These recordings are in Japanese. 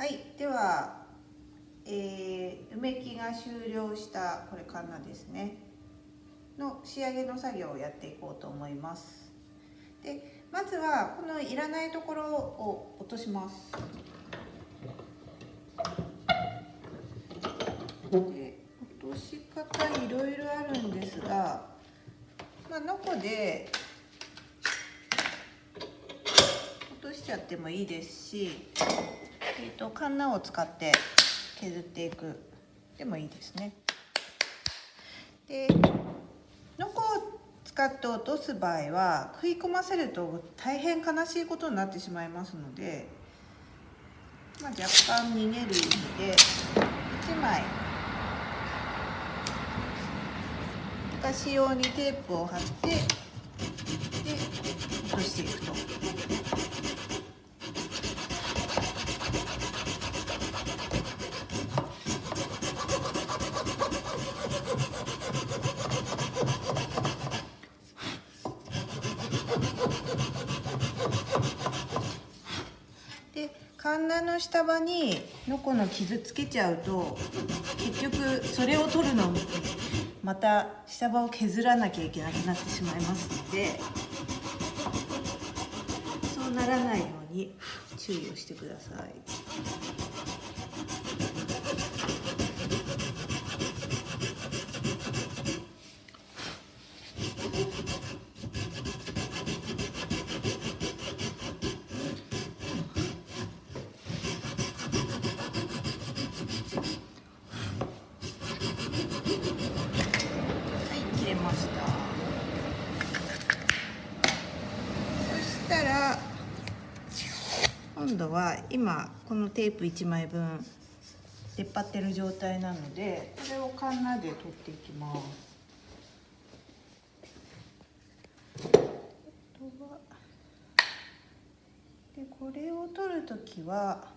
はい、では、埋め木が終了したこれカンナですねの仕上げの作業をやっていこうと思います。でまずはこのいらないところを落とします。で落とし方いろいろあるんですが、ノコで落としちゃってもいいですし、カンナを使って削っていくでもいいですね。でノコを使って落とす場合は食い込ませると大変悲しいことになってしまいますので、若干逃げる意味で1枚昔用にテープを貼ってで落としていくと。でカンナの下刃にノコの傷つけちゃうと結局それを取るのにまた下刃を削らなきゃいけなくなってしまいますので、そうならないように注意をしてください。切れました。そしたら今度は今このテープ1枚分出っ張ってる状態なので、これをカンナで取っていきます。でこれを取るときは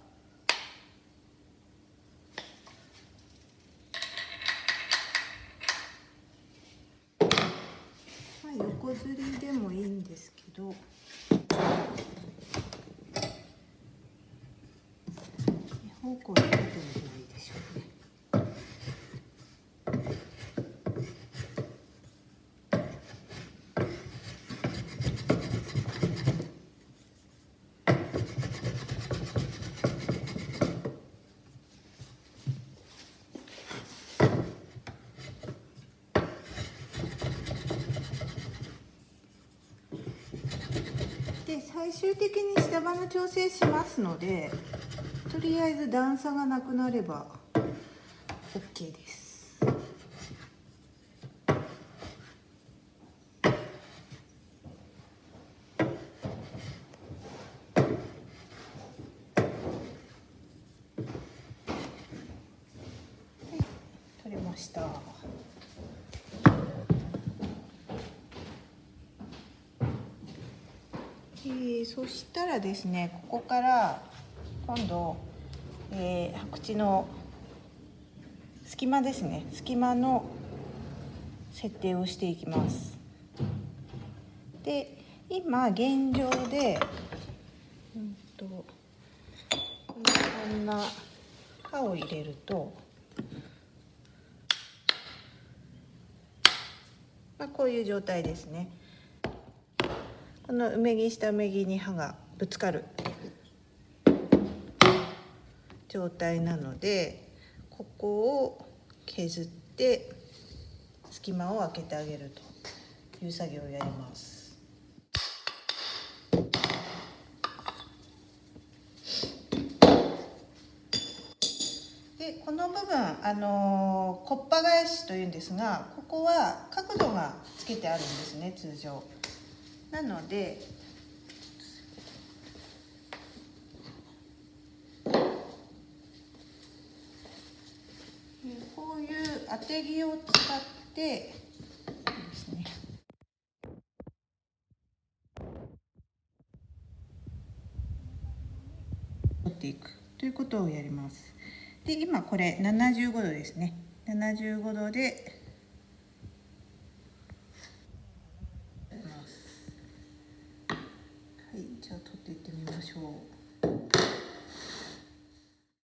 横ずりでもいいんですけど、2方向に立てるといいでしょうね。で最終的に下刃の調整しますので、とりあえず段差がなくなれば OK です。取れました。そしたらですね、ここから今度、白地の隙間ですね、隙間の設定をしていきます。で今現状でこんな刃を入れると、こういう状態ですね。この埋め木下埋め木に刃がぶつかる状態なので、ここを削って隙間を開けてあげるという作業をやります。でこの部分こっぱ返しというんですが、ここは角度がつけてあるんですね、通常。なのでこういう当て木を使ってですね、取っていくということをやります。で今これ75度ですね。75度ではい、じゃあ取っていってみましょう。